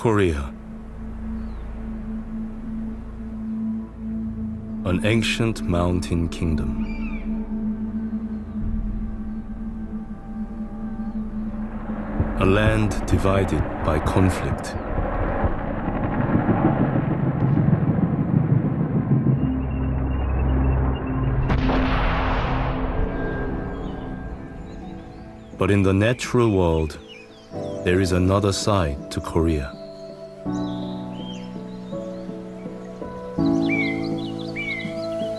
Korea, an ancient mountain kingdom. A land divided by conflict. But in the natural world, there is another side to Korea.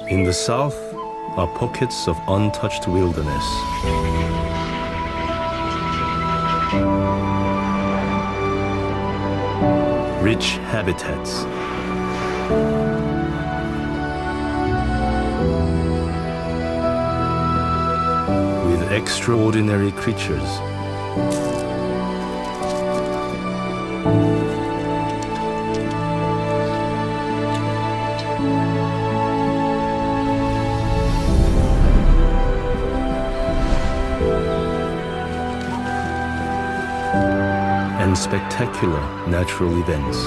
In the south are pockets of untouched wilderness. Rich habitats. With extraordinary creatures. And spectacular natural events.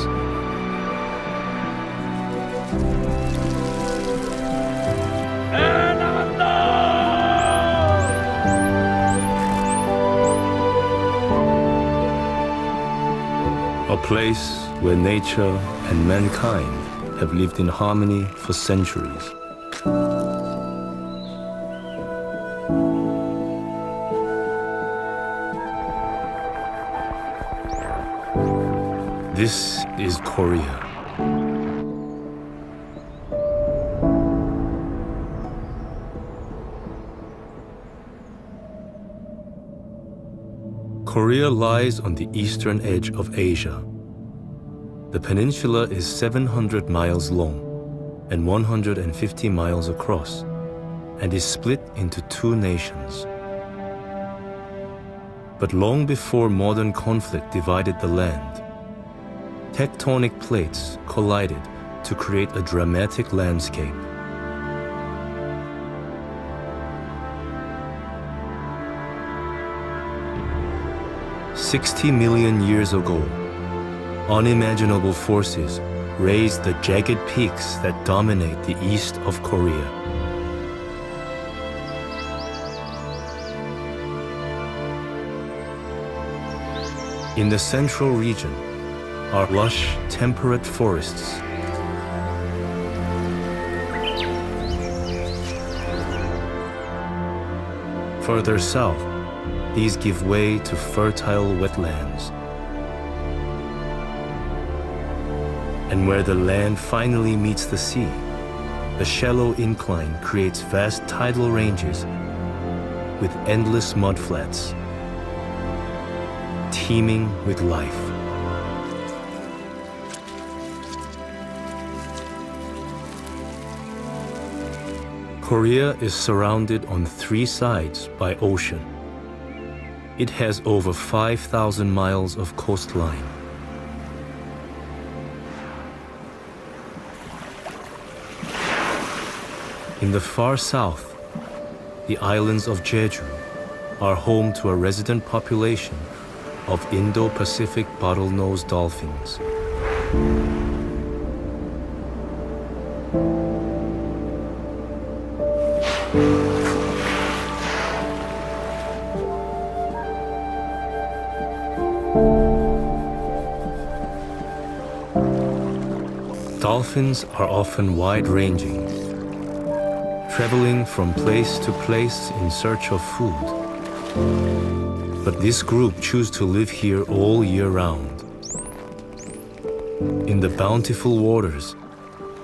A place where nature and mankind have lived in harmony for centuries. This is Korea. Korea lies on the eastern edge of Asia. The peninsula is 700 miles long and 150 miles across, and is split into two nations. But long before modern conflict divided the land, tectonic plates collided to create a dramatic landscape. "60 million years ago, unimaginable forces raised the jagged peaks that dominate the east of Korea. In the central region are lush, temperate forests. Further south, these give way to fertile wetlands. And where the land finally meets the sea, the shallow incline creates vast tidal ranges with endless mudflats, teeming with life. Korea is surrounded on three sides by ocean. It has over 5,000 miles of coastline. In the far south, the islands of Jeju are home to a resident population of Indo-Pacific bottlenose dolphins. Dolphins are often wide-ranging, traveling from place to place in search of food. But this group choose to live here all year round. In the bountiful waters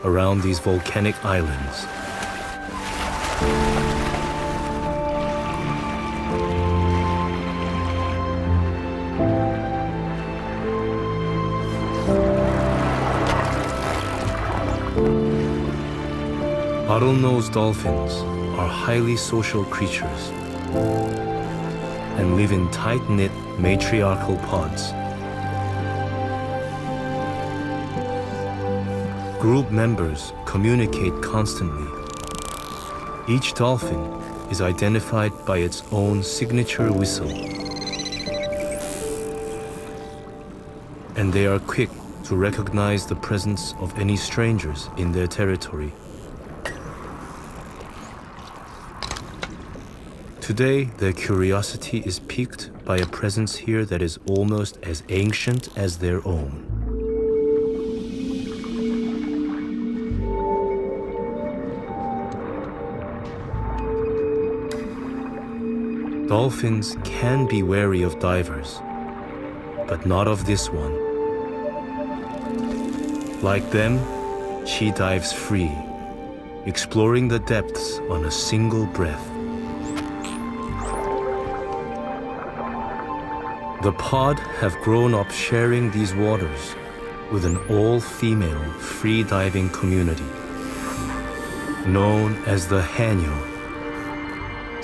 around these volcanic islands. Bottlenose dolphins are highly social creatures and live in tight-knit matriarchal pods. Group members communicate constantly. Each dolphin is identified by its own signature whistle. and they are quick to recognize the presence of any strangers in their territory. Today, their curiosity is piqued by a presence here that is almost as ancient as their own. Dolphins can be wary of divers, but not of this one. Like them, she dives free, exploring the depths on a single breath. The pod have grown up sharing these waters with an all-female free-diving community known as the Hanyo,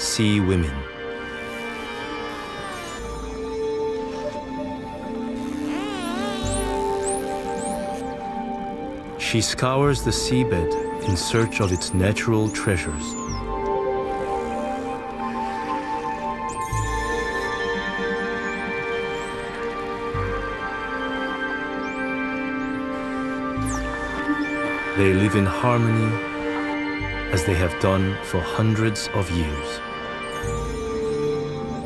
Sea Women. She scours the seabed in search of its natural treasures. They live in harmony as they have done for hundreds of years.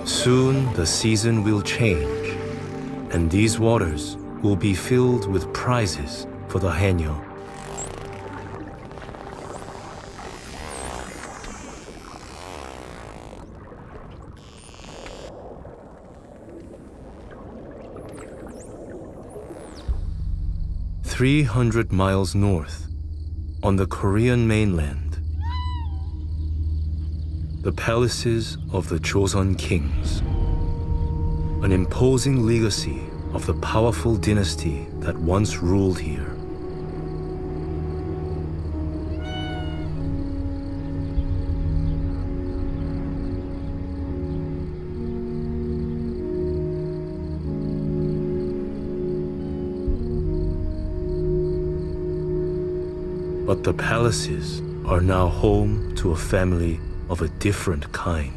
Soon the season will change, and these waters will be filled with prizes for the Hanyo. "300 miles north, on the Korean mainland, the palaces of the Joseon kings, an imposing legacy of the powerful dynasty that once ruled here. But the palaces are now home to a family of a different kind.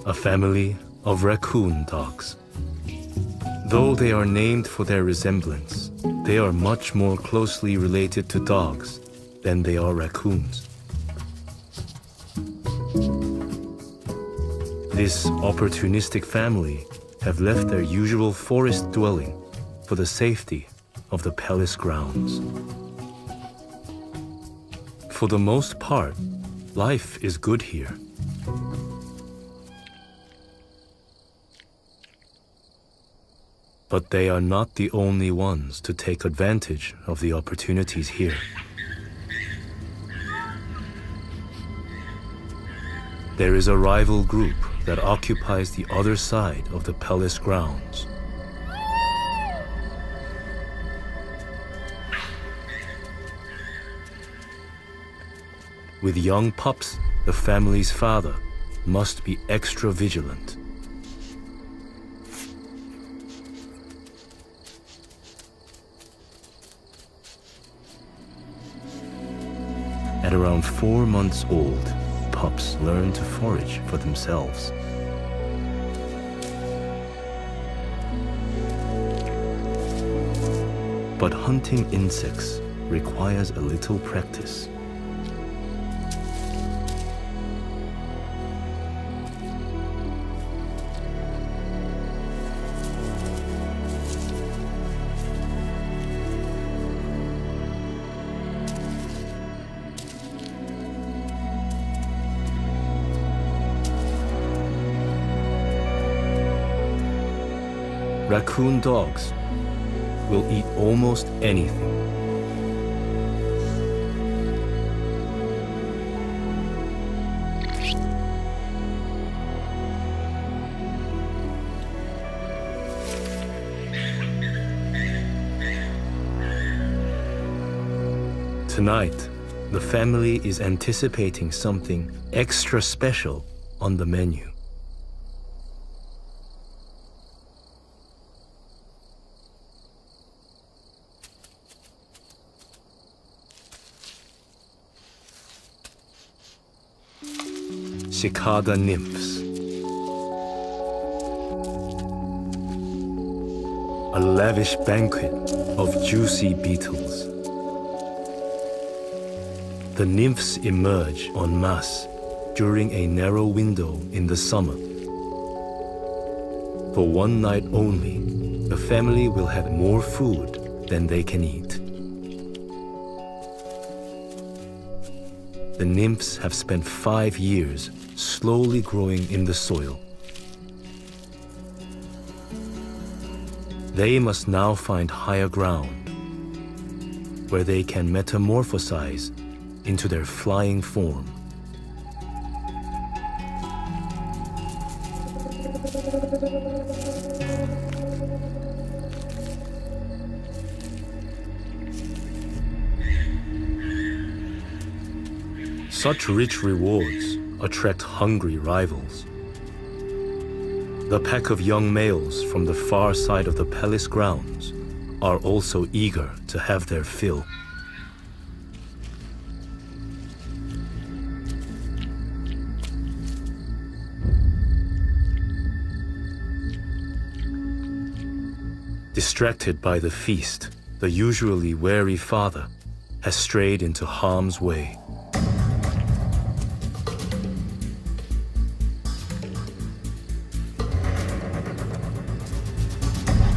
A family of raccoon dogs. Though they are named for their resemblance, they are much more closely related to dogs than they are raccoons. This opportunistic family have left their usual forest dwelling for the safety of the palace grounds. For the most part, life is good here. But they are not the only ones to take advantage of the opportunities here. There is a rival group that occupies the other side of the palace grounds. With young pups, the family's father must be extra vigilant. At around 4 months old, pups learn to forage for themselves. But hunting insects requires a little practice. Raccoon dogs will eat almost anything. Tonight, the family is anticipating something extra special on the menu. cicada nymphs. A lavish banquet of juicy beetles. The nymphs emerge en masse during a narrow window in the summer. For one night only, the family will have more food than they can eat. The nymphs have spent 5 years slowly growing in the soil. They must now find higher ground, where they can metamorphosize into their flying form. Such rich rewards attract hungry rivals. The pack of young males from the far side of the palace grounds are also eager to have their fill. Distracted by the feast, the usually wary father has strayed into harm's way.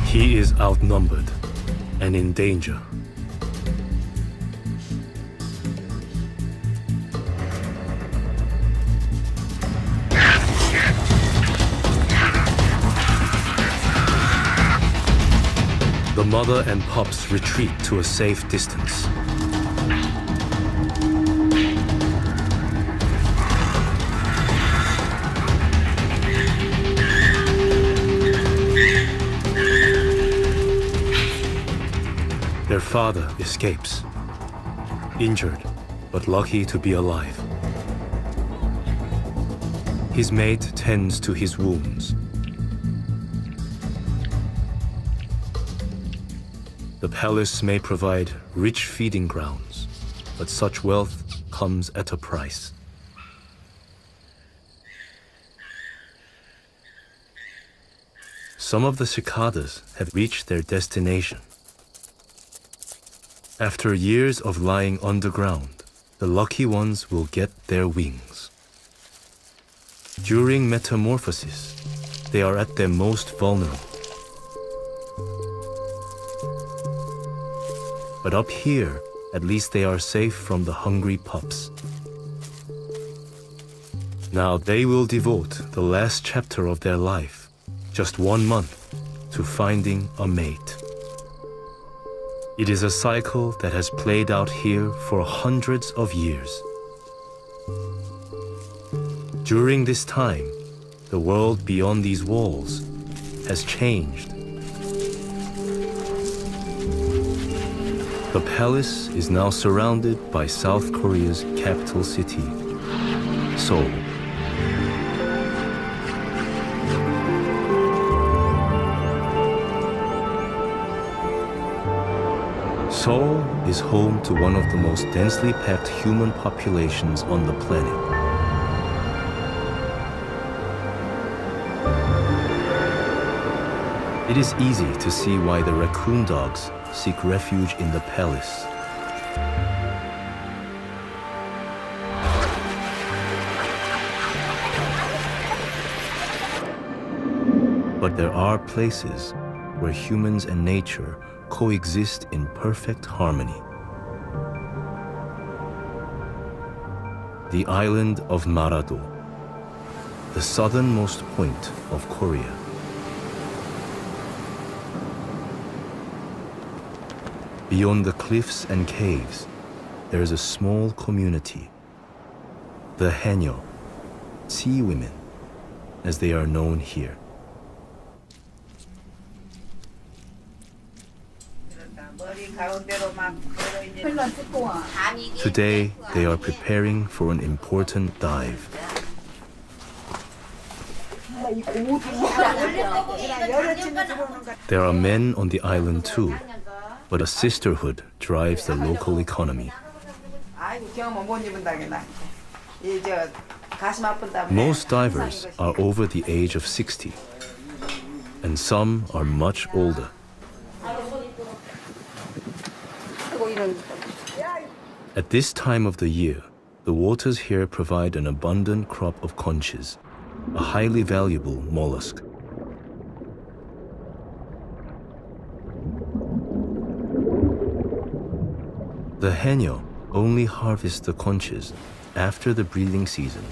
He is outnumbered and in danger. The mother and pups retreat to a safe distance. Their father escapes, injured but lucky to be alive. His mate tends to his wounds. The palace may provide rich feeding grounds, but such wealth comes at a price. Some of the cicadas have reached their destination. After years of lying underground, the lucky ones will get their wings. During metamorphosis, they are at their most vulnerable. But up here, at least they are safe from the hungry pups. Now they will devote the last chapter of their life, just 1 month, to finding a mate. It is a cycle that has played out here for hundreds of years. During this time, the world beyond these walls has changed. The palace is now surrounded by South Korea's capital city, Seoul. Seoul is home to one of the most densely packed human populations on the planet. It is easy to see why the raccoon dogs seek refuge in the palace. But there are places where humans and nature coexist in perfect harmony. The island of Narado, the southernmost point of Korea. Beyond the cliffs and caves, there is a small community, the Haenyeo, sea women, as they are known here. Today, they are preparing for an important dive. There are men on the island too, but a sisterhood drives the local economy. Most divers are over the age of 60, and some are much older. At this time of the year, the waters here provide an abundant crop of conches, a highly valuable mollusk. The haenyeo only harvest the conches after the breeding season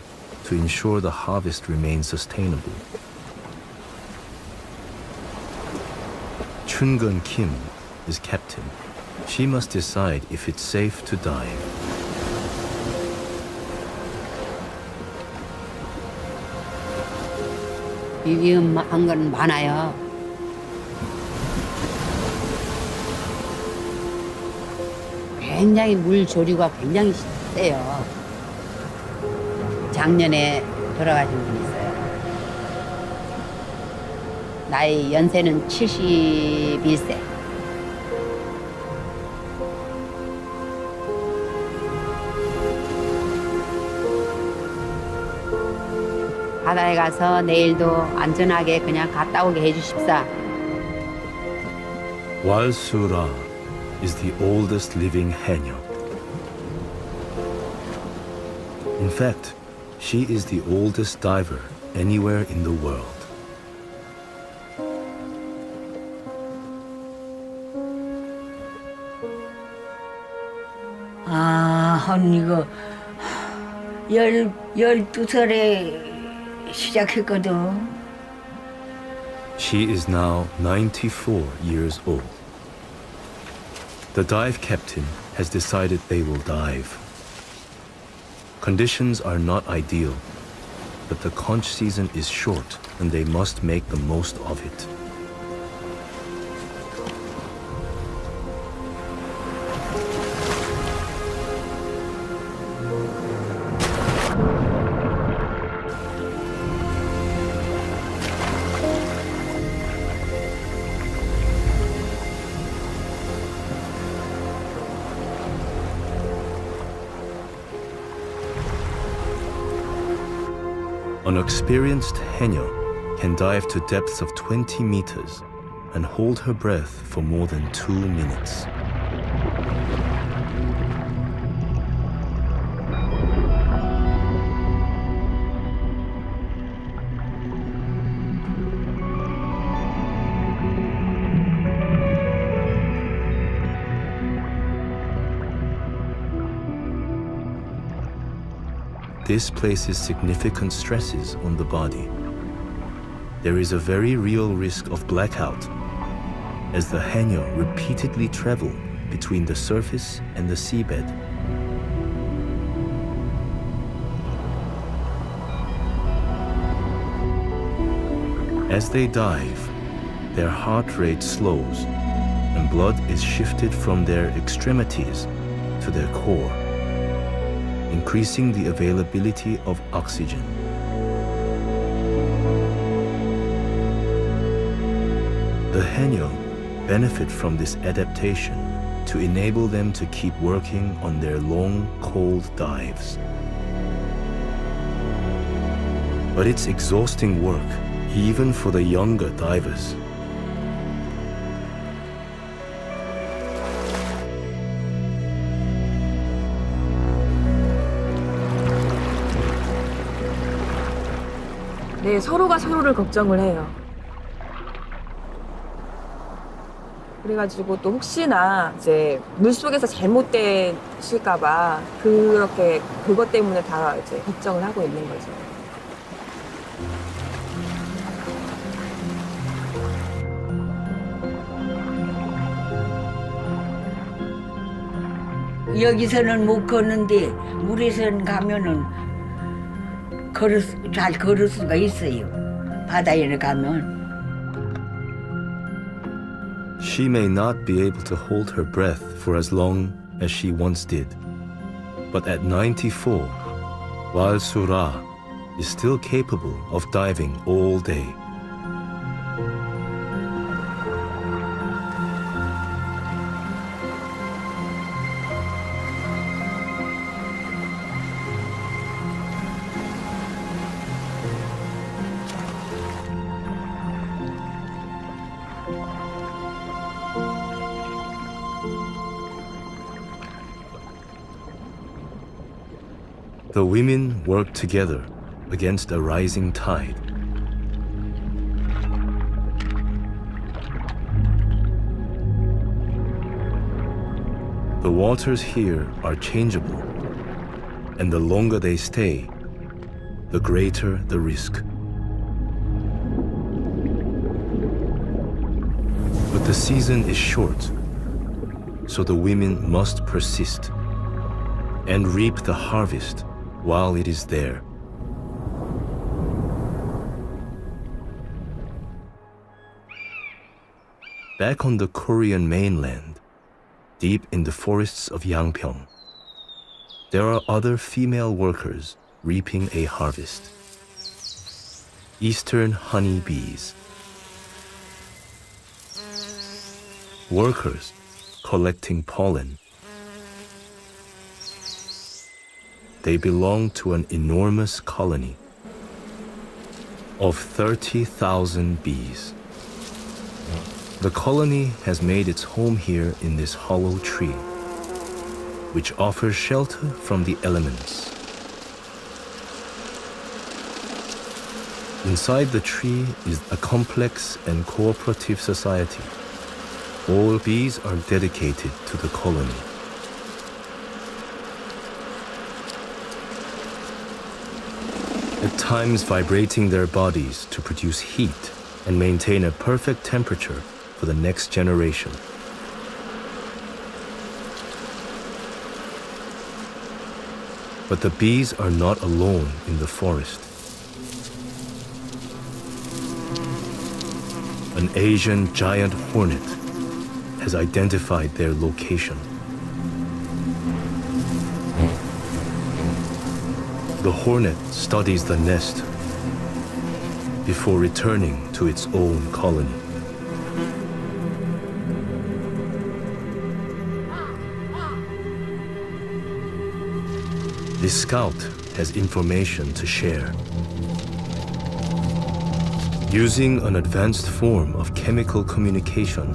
to ensure the harvest remains sustainable. Chungun Kim is captain. She must decide if it's safe to dive. 위험한 건 많아요. 굉장히 물 조류가 굉장히 세요. 작년에 돌아가신 분이 있어요. 나이 연세는 71세. 바다에 가서 내일도 안전하게 그냥 갔다 오게 해주십사. Walsura is the oldest living haenyeo. In fact, she is the oldest diver anywhere in the world. 한 이거 12살에 시작했거든. She is now 94 years old. The dive captain has decided they will dive. Conditions are not ideal, but the conch season is short and they must make the most of it. An experienced haenyeo can dive to depths of 20 meters and hold her breath for more than 2 minutes. This places significant stresses on the body. There is a very real risk of blackout as the haenyeo repeatedly travel between the surface and the seabed. As they dive, their heart rate slows and blood is shifted from their extremities to their core, increasing the availability of oxygen. The haenyeo benefit from this adaptation to enable them to keep working on their long, cold dives. But it's exhausting work, even for the younger divers. 네, 서로가 서로를 걱정을 해요. 그래가지고 또 혹시나 이제 물속에서 잘못되실까봐 그렇게 그것 때문에 다 이제 걱정을 하고 있는 거죠. 여기서는 못 걷는데 물에선 가면은 잘 걸을 수가 있어요. 바다에 가면. She may not be able to hold her breath for as long as she once did. But at 94, Walsura is still capable of diving all day. The women work together against a rising tide. The waters here are changeable, and the longer they stay, the greater the risk. But the season is short, so the women must persist and reap the harvest while it is there. Back on the Korean mainland, deep in the forests of Yangpyeong, there are other female workers reaping a harvest. Eastern honey bees. Workers collecting pollen. They belong to an enormous colony of 30,000 bees. The colony has made its home here in this hollow tree, which offers shelter from the elements. Inside the tree is a complex and cooperative society. All bees are dedicated to the colony. At times vibrating their bodies to produce heat and maintain a perfect temperature for the next generation. But the bees are not alone in the forest. An Asian giant hornet has identified their location. The hornet studies the nest before returning to its own colony. The scout has information to share. Using an advanced form of chemical communication,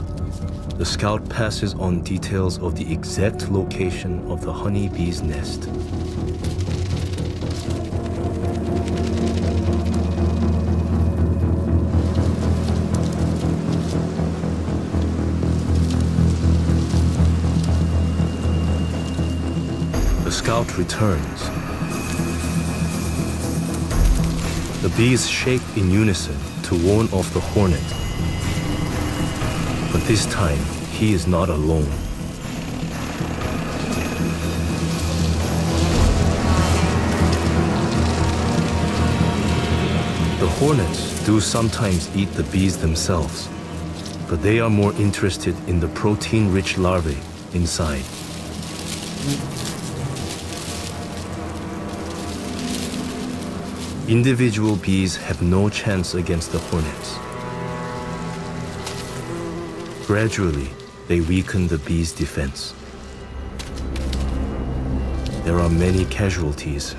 the scout passes on details of the exact location of the honeybee's nest. The scout returns. The bees shake in unison to warn off the hornet. But this time, he is not alone. The hornets do sometimes eat the bees themselves, but they are more interested in the protein-rich larvae inside. Individual bees have no chance against the hornets. Gradually, they weaken the bees' defense. There are many casualties.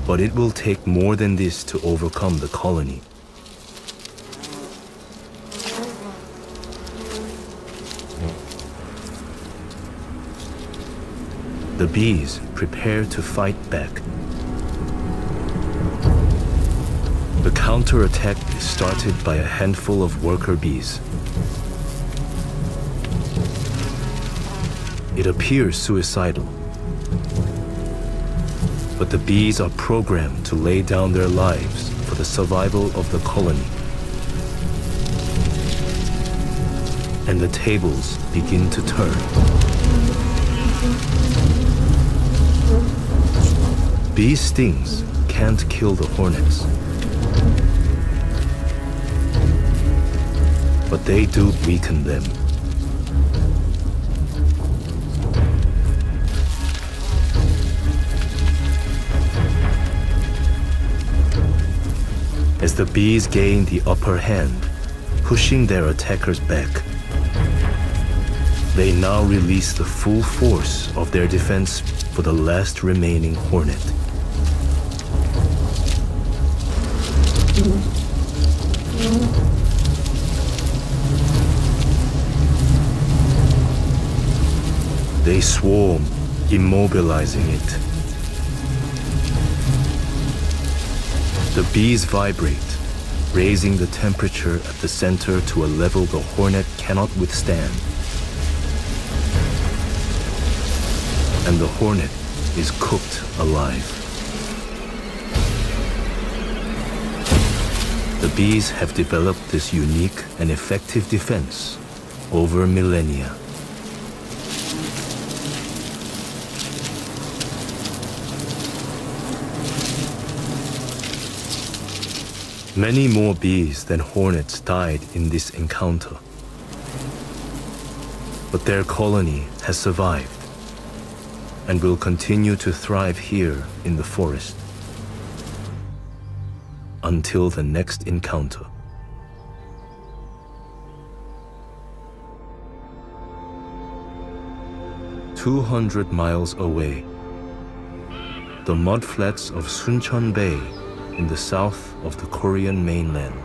But it will take more than this to overcome the colony. The bees prepare to fight back. The counterattack is started by a handful of worker bees. It appears suicidal, but the bees are programmed to lay down their lives for the survival of the colony. And the tables begin to turn. Bee stings can't kill the hornets, but they do weaken them. As the bees gain the upper hand, pushing their attackers back, they now release the full force of their defense for the last remaining hornet. a swarm immobilizing it. The bees vibrate, raising the temperature at the center to a level the hornet cannot withstand. And the hornet is cooked alive. The bees have developed this unique and effective defense over millennia. Many more bees than hornets died in this encounter. But their colony has survived and will continue to thrive here in the forest until the next encounter. "200 miles away, the mudflats of Suncheon Bay in the south of the Korean mainland.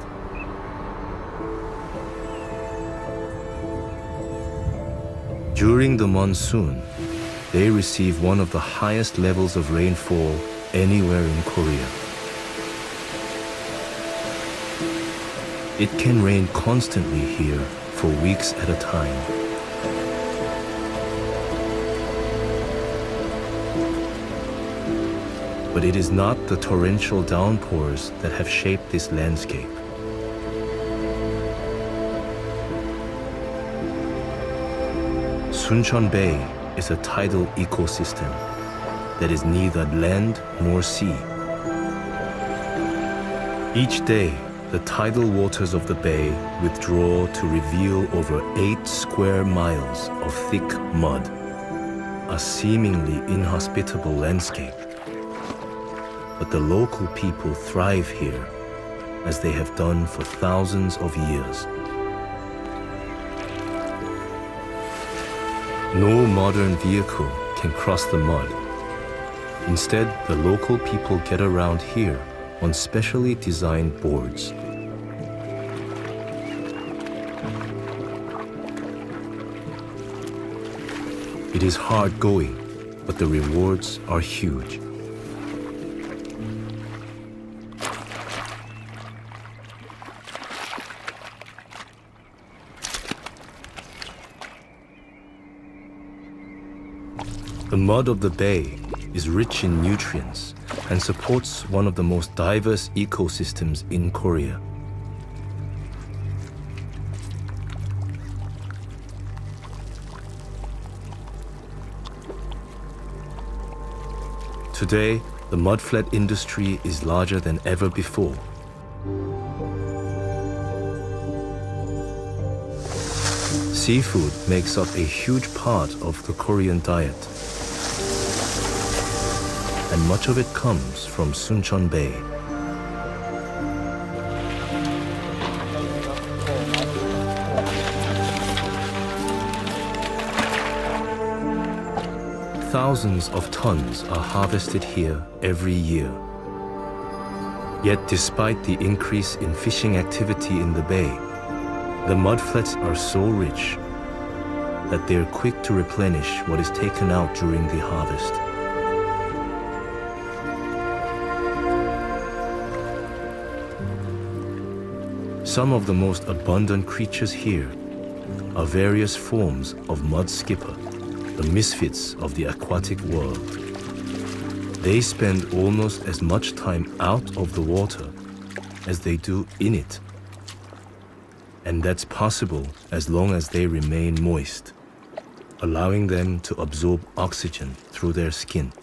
During the monsoon, they receive one of the highest levels of rainfall anywhere in Korea. It can rain constantly here for weeks at a time. But it is not the torrential downpours that have shaped this landscape. Suncheon Bay is a tidal ecosystem that is neither land nor sea. Each day, the tidal waters of the bay withdraw to reveal over 8 square miles of thick mud, a seemingly inhospitable landscape. But the local people thrive here, as they have done for thousands of years. No modern vehicle can cross the mud. Instead, the local people get around here on specially designed boards. It is hard going, but the rewards are huge. The mud of the bay is rich in nutrients and supports one of the most diverse ecosystems in Korea. Today, the mudflat industry is larger than ever before. Seafood makes up a huge part of the Korean diet, and much of it comes from Suncheon Bay. Thousands of tons are harvested here every year. Yet despite the increase in fishing activity in the bay, the mudflats are so rich that they're quick to replenish what is taken out during the harvest. Some of the most abundant creatures here are various forms of mud skipper, the misfits of the aquatic world. They spend almost as much time out of the water as they do in it. And that's possible as long as they remain moist, allowing them to absorb oxygen through their skin.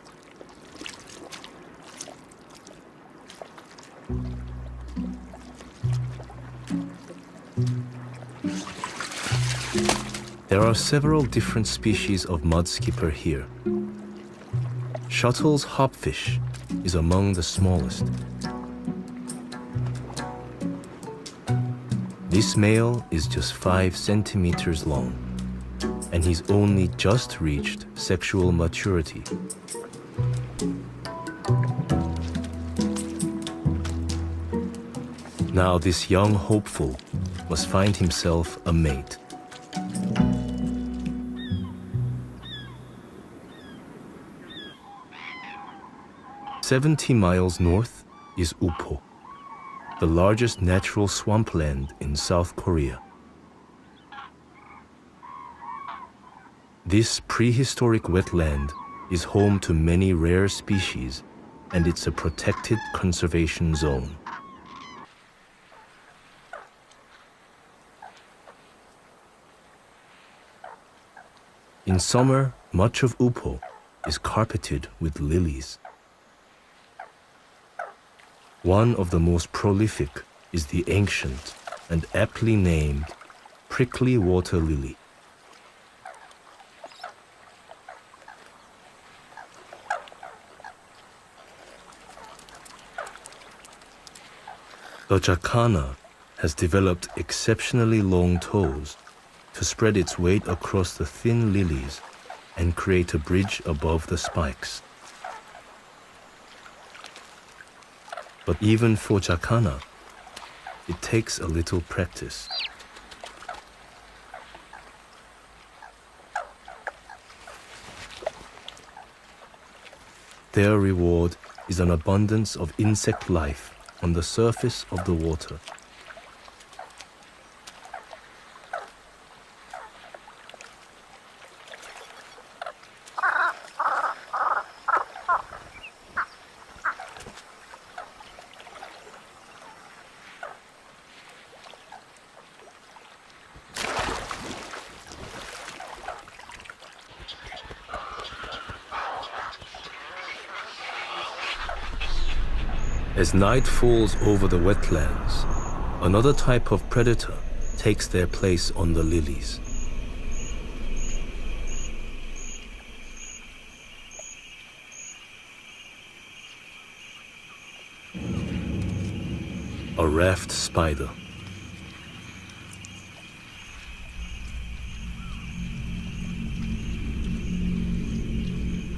There are several different species of mud skipper here. Shuttle's hopfish is among the smallest. This male is just 5 centimeters long, and he's only just reached sexual maturity. Now this young hopeful must find himself a mate. 70 miles north is Upo, the largest natural swampland in South Korea. This prehistoric wetland is home to many rare species, and it's a protected conservation zone. In summer, much of Upo is carpeted with lilies. One of the most prolific is the ancient and aptly named prickly water lily. The jacana has developed exceptionally long toes to spread its weight across the thin lilies and create a bridge above the spikes. But even for jacana, it takes a little practice. Their reward is an abundance of insect life on the surface of the water. As night falls over the wetlands, another type of predator takes their place on the lilies. A raft spider.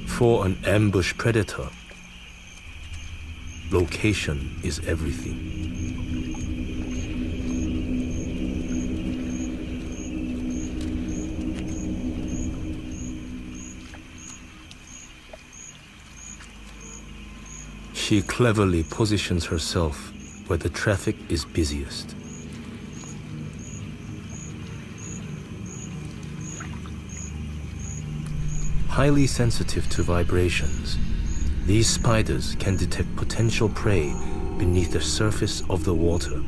For an ambush predator, location is everything. She cleverly positions herself where the traffic is busiest. Highly sensitive to vibrations, these spiders can detect potential prey beneath the surface of the water.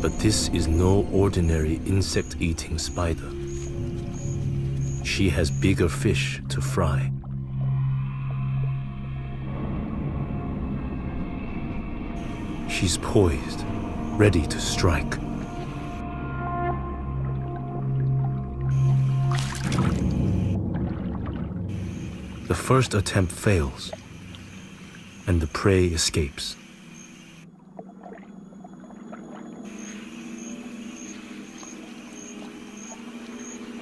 But this is no ordinary insect-eating spider. She has bigger fish to fry. She's poised, ready to strike. The first attempt fails, and the prey escapes.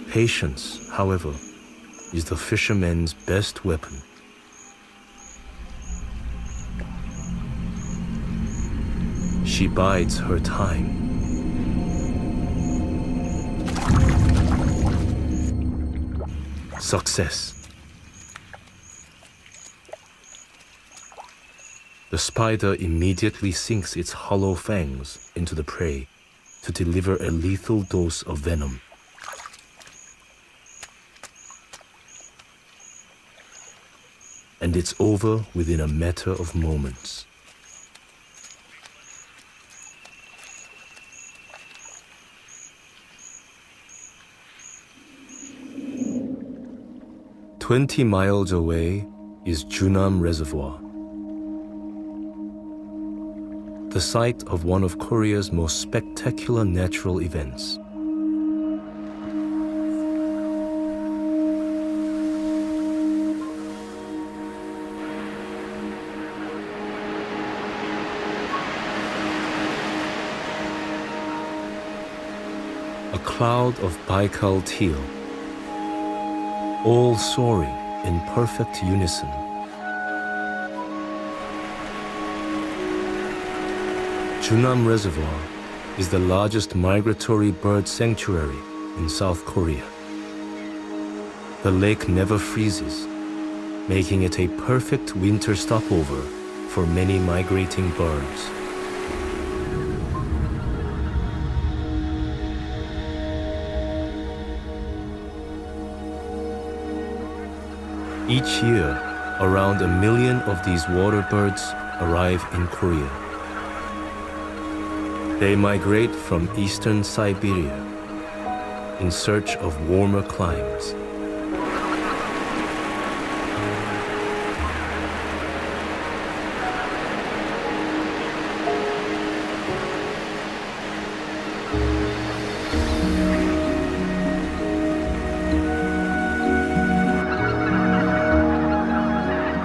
Patience, however, is the fisherman's best weapon. She bides her time. Success. The spider immediately sinks its hollow fangs into the prey to deliver a lethal dose of venom. And it's over within a matter of moments. "20 miles away is Junam Reservoir, the site of one of Korea's most spectacular natural events. A cloud of Baikal teal, all soaring in perfect unison. Junam Reservoir is the largest migratory bird sanctuary in South Korea. The lake never freezes, making it a perfect winter stopover for many migrating birds. Each year, around 1 million of these water birds arrive in Korea. They migrate from eastern Siberia in search of warmer climes.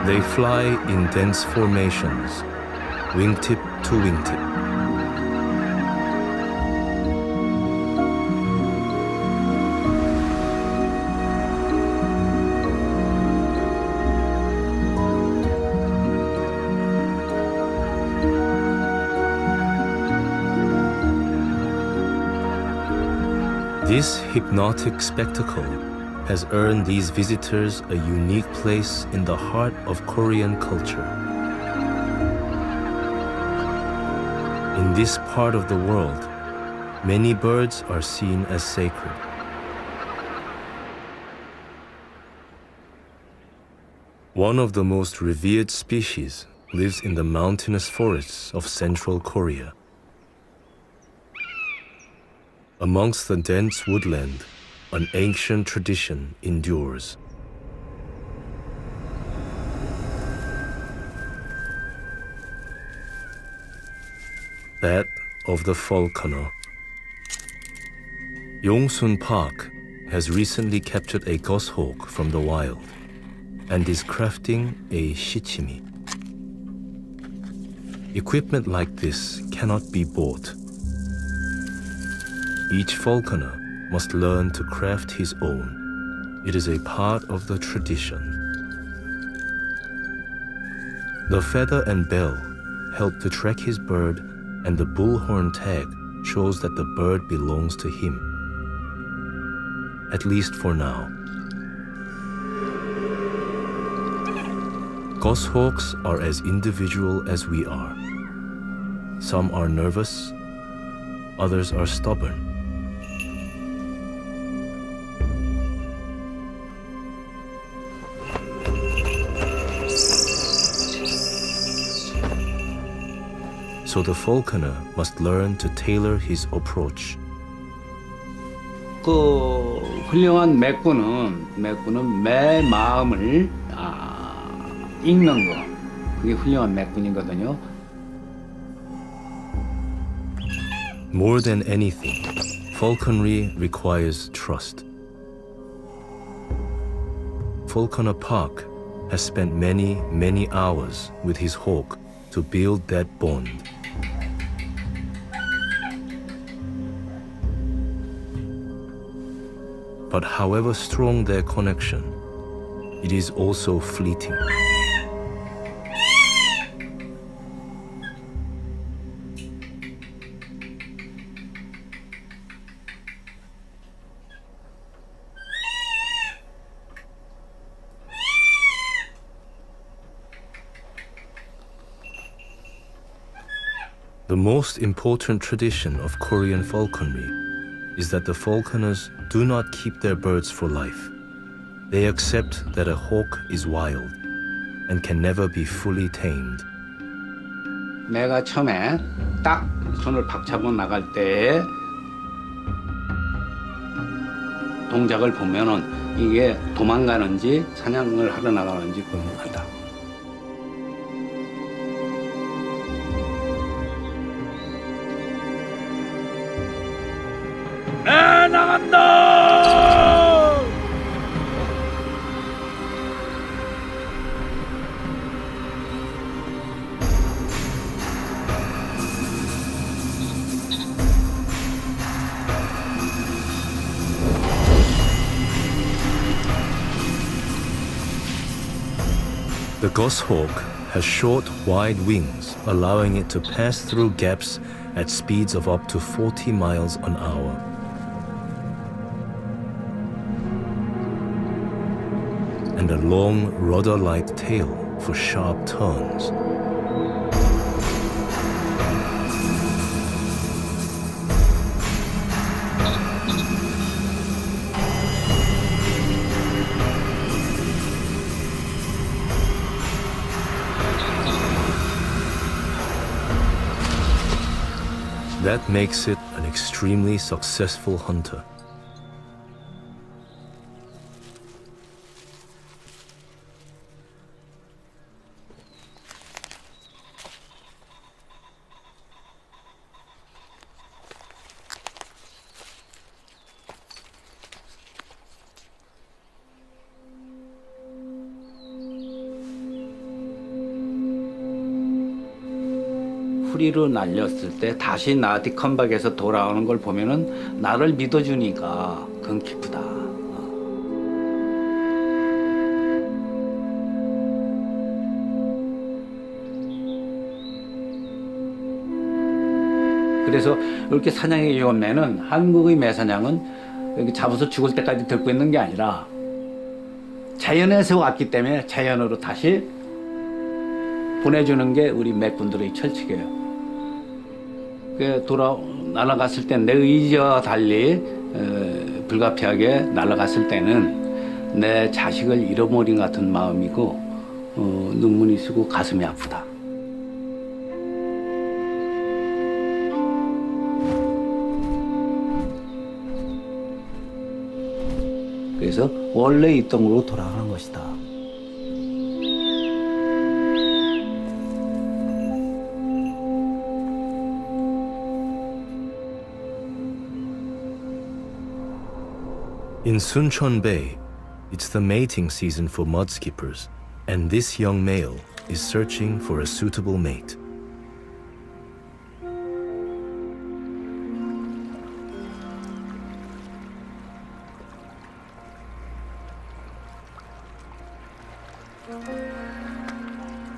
They fly in dense formations, wingtip to wingtip. This hypnotic spectacle has earned these visitors a unique place in the heart of Korean culture. In this part of the world, many birds are seen as sacred. One of the most revered species lives in the mountainous forests of central Korea. Amongst the dense woodland, an ancient tradition endures. That of the falconer. Yongsun Park has recently captured a goshawk from the wild and is crafting a shichimi. Equipment like this cannot be bought. Each falconer must learn to craft his own. It is a part of the tradition. The feather and bell help to track his bird, and the bullhorn tag shows that the bird belongs to him. At least for now. Goshawks are as individual as we are. Some are nervous, others are stubborn. So the falconer must learn to tailor his approach. 그 훌륭한 맥구는 매 마음을 읽는 거, 그게 훌륭한 맥군이거든요. More than anything, falconry requires trust. Falconer Park has spent many hours with his hawk to build that bond. But however strong their connection, it is also fleeting. The most important tradition of Korean falconry is that the falconers do not keep their birds for life. They accept that a hawk is wild and can never be fully tamed. 내가 처음에 딱 손을 박차고 나갈 때 동작을 보면은 이게 도망가는지 사냥을 하러 나가는지 구분한다. The goshawk has short, wide wings, allowing it to pass through gaps at speeds of up to 40 miles an hour. And a long rudder-like tail for sharp turns. That makes it an extremely successful hunter. 후리로 날렸을 때 다시 나한테 컴백해서 돌아오는 걸 보면은 나를 믿어주니까 그건 기쁘다. 그래서 이렇게 사냥에 위험내는 한국의 매사냥은 이렇게 잡아서 죽을 때까지 듣고 있는 게 아니라 자연에서 왔기 때문에 자연으로 다시 보내주는 게 우리 매꾼들의 철칙이에요. 날아갔을 때 내 의지와 달리 불가피하게 날아갔을 때는 내 자식을 잃어버린 같은 마음이고 눈물이 쓰고 가슴이 아프다. 그래서 원래 있던 곳으로 돌아가는 것이다. In Suncheon Bay, it's the mating season for mudskippers, and this young male is searching for a suitable mate.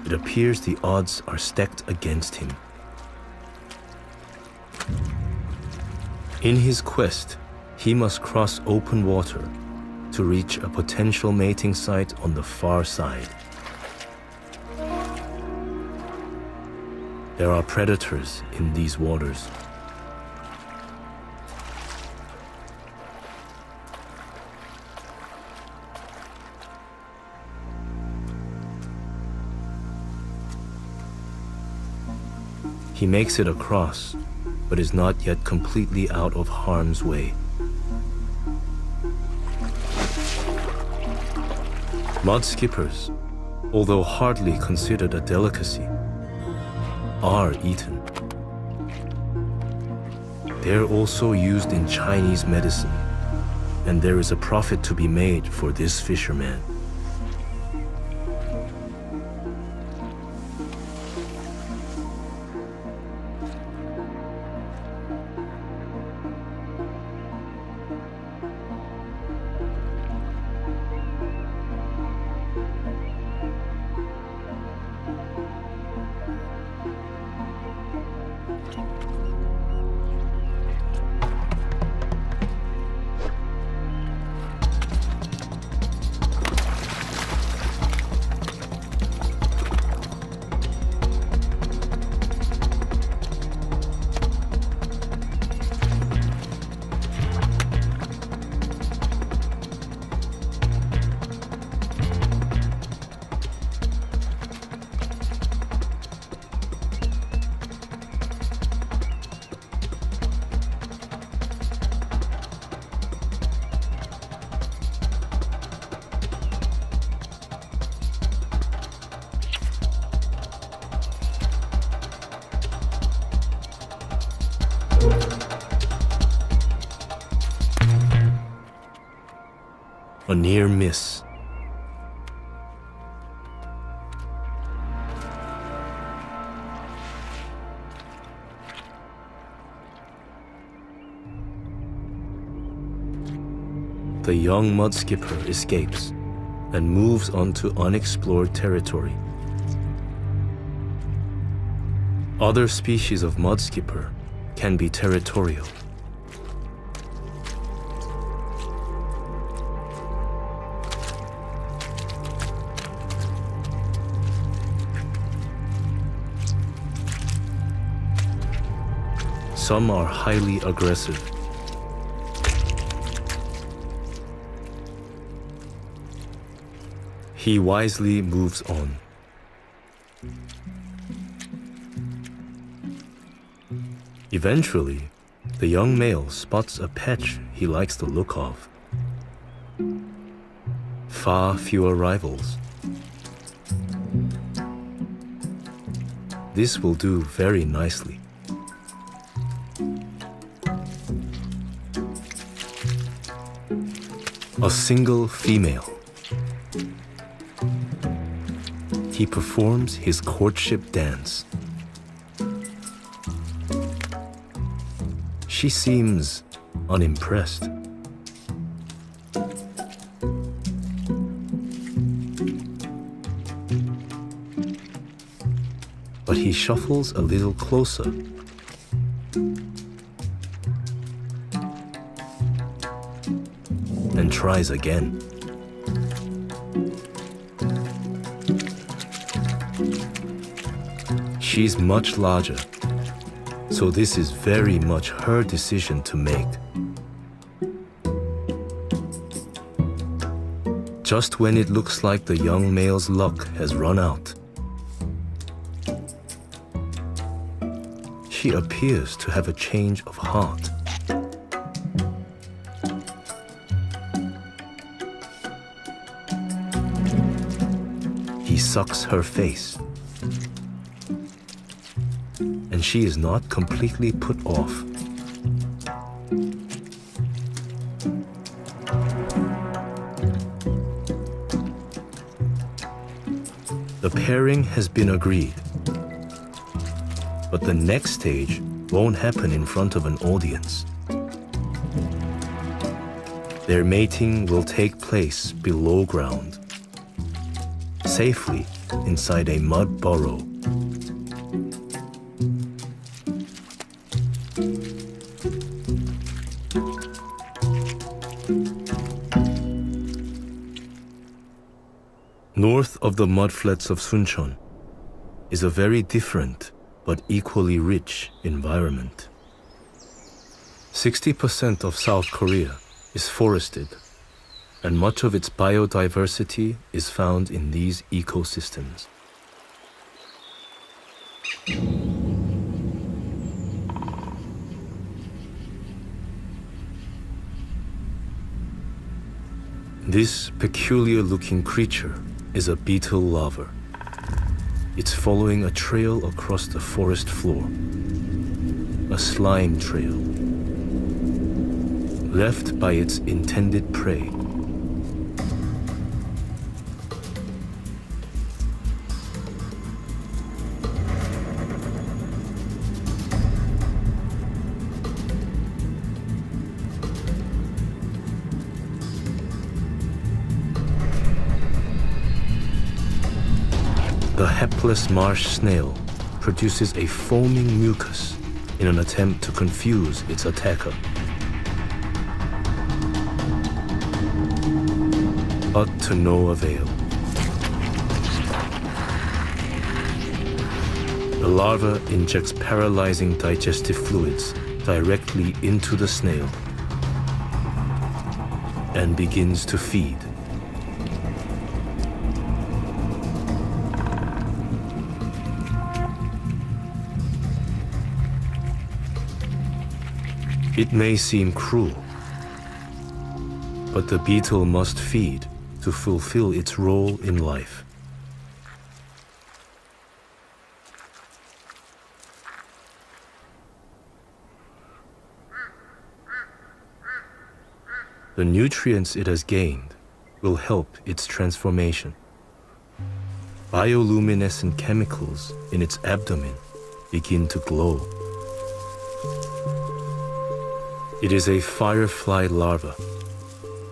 It appears the odds are stacked against him. In his quest, he must cross open water to reach a potential mating site on the far side. There are predators in these waters. He makes it across, but is not yet completely out of harm's way. Mudskippers, although hardly considered a delicacy, are eaten. They're also used in Chinese medicine, and there is a profit to be made for this fisherman. A near miss. The young mudskipper escapes and moves on to unexplored territory. Other species of mudskipper can be territorial. Some are highly aggressive. He wisely moves on. Eventually, the young male spots a patch he likes the look of. Far fewer rivals. This will do very nicely. A single female. He performs his courtship dance. She seems unimpressed. But he shuffles a little closer. And tries again. She's much larger, so this is very much her decision to make. Just when it looks like the young male's luck has run out, she appears to have a change of heart. He sucks her face, and she is not completely put off. The pairing has been agreed, but the next stage won't happen in front of an audience. Their mating will take place below ground, safely inside a mud burrow. North of the mudflats of Suncheon is a very different but equally rich environment. 60% of South Korea is forested, and much of its biodiversity is found in these ecosystems. This peculiar-looking creature is a beetle larva. It's following a trail across the forest floor, a slime trail, left by its intended prey. The hapless marsh snail produces a foaming mucus in an attempt to confuse its attacker. But to no avail. The larva injects paralyzing digestive fluids directly into the snail and begins to feed. It may seem cruel, but the beetle must feed to fulfill its role in life. The nutrients it has gained will help its transformation. Bioluminescent chemicals in its abdomen begin to glow. It is a firefly larva,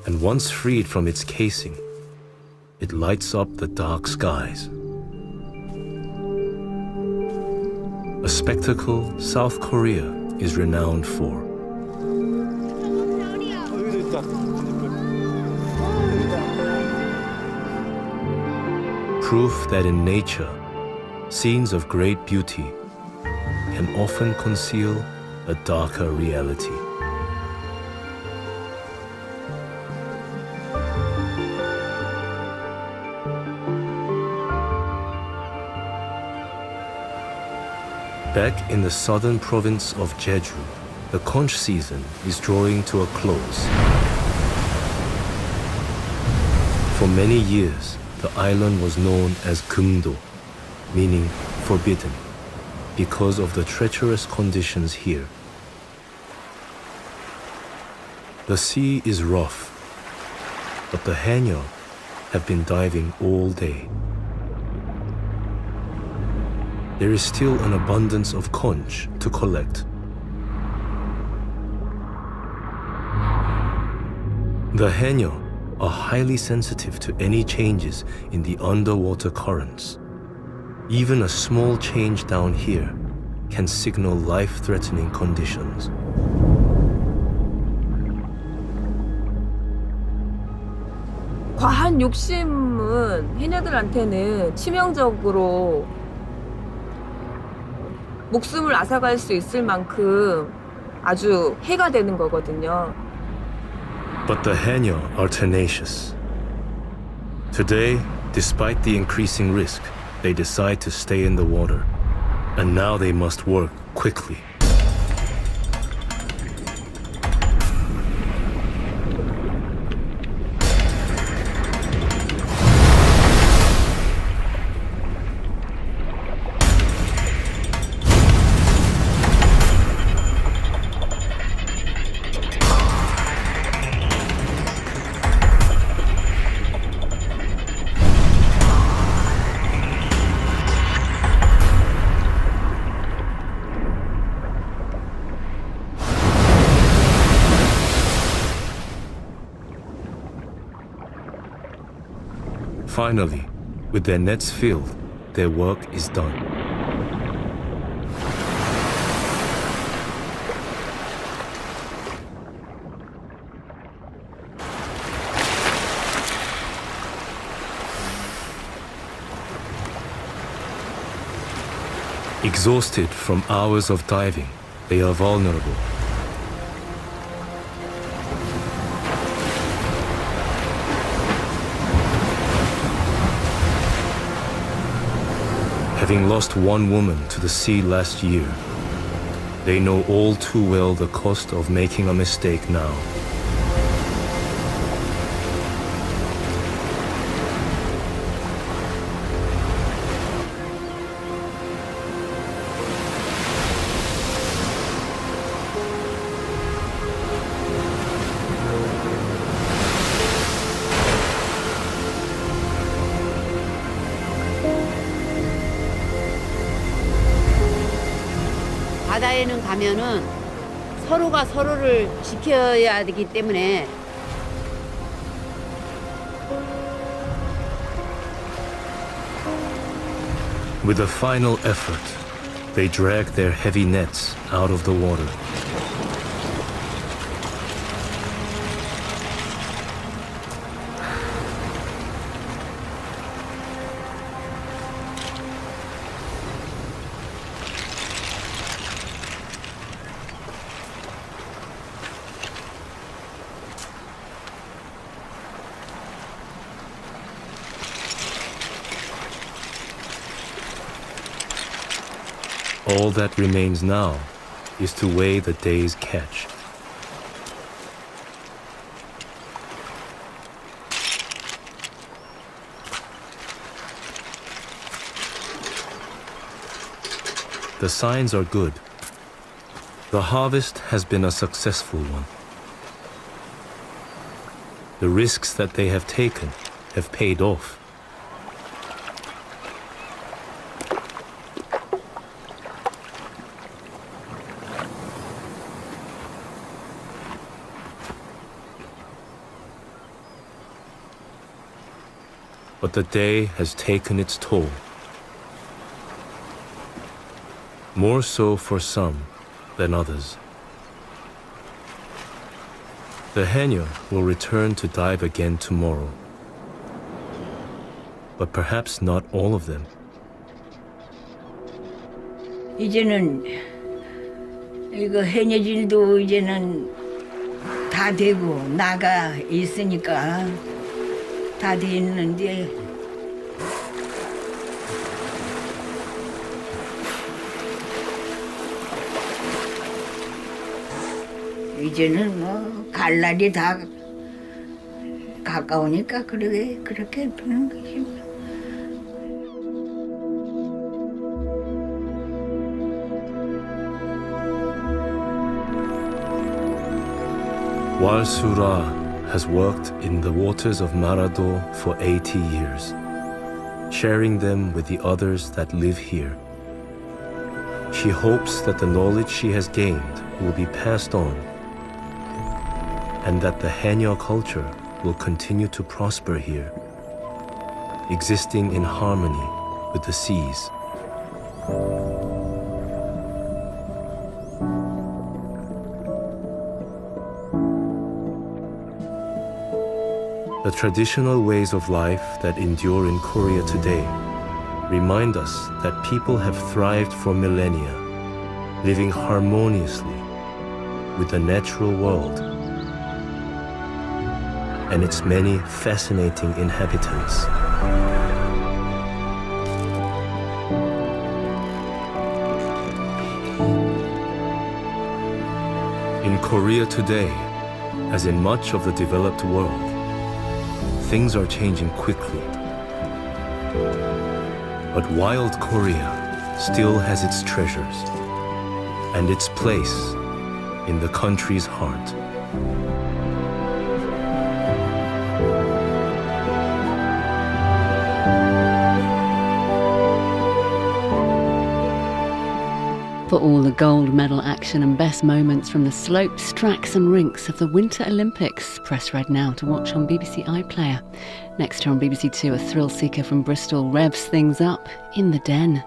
and once freed from its casing, it lights up the dark skies. A spectacle South Korea is renowned for. Proof that in nature, scenes of great beauty can often conceal a darker reality. Back in the southern province of Jeju, the conch season is drawing to a close. For many years, the island was known as Geumdo, meaning forbidden, because of the treacherous conditions here. The sea is rough, but the haenyeo have been diving all day. There is still an abundance of conch to collect. The haenyeo are highly sensitive to any changes in the underwater currents. Even a small change down here can signal life-threatening conditions. 과한 욕심은 해녀들한테는 치명적으로 목숨을 앗아갈 수 있을 만큼 아주 해가 되는 거거든요. But the haenyeo are tenacious. Today, despite the increasing risk, they decide to stay in the water. And now they must work quickly. Finally, with their nets filled, their work is done. Exhausted from hours of diving, they are vulnerable. Having lost one woman to the sea last year, they know all too well the cost of making a mistake now. 바다에는 가면은 서로가 서로를 지켜야 되기 때문에 With a final effort, they drag their heavy nets out of the water. All that remains now is to weigh the day's catch. The signs are good. The harvest has been a successful one. The risks that they have taken have paid off. But the day has taken its toll. More so for some than others. The haenyeo will return to dive again tomorrow. But perhaps not all of them. 이제는 이거 해녀질도 이제는 다 되고 나가 있으니까 다 됐는데 이제는 뭐 갈 날이 다 가까우니까 그렇게 되는 거지. While Sura has worked in the waters of Marado for 80 years, sharing them with the others that live here, she hopes that the knowledge she has gained will be passed on and that the haenyeo culture will continue to prosper here, existing in harmony with the seas. The traditional ways of life that endure in Korea today remind us that people have thrived for millennia, living harmoniously with the natural world and its many fascinating inhabitants. In Korea today, as in much of the developed world, things are changing quickly. But wild Korea still has its treasures and its place in the country's heart. For all the gold medal action and best moments from the slopes, tracks and rinks of the Winter Olympics, press red now to watch on BBC iPlayer. Next on BBC Two, a thrill seeker from Bristol revs things up in the den.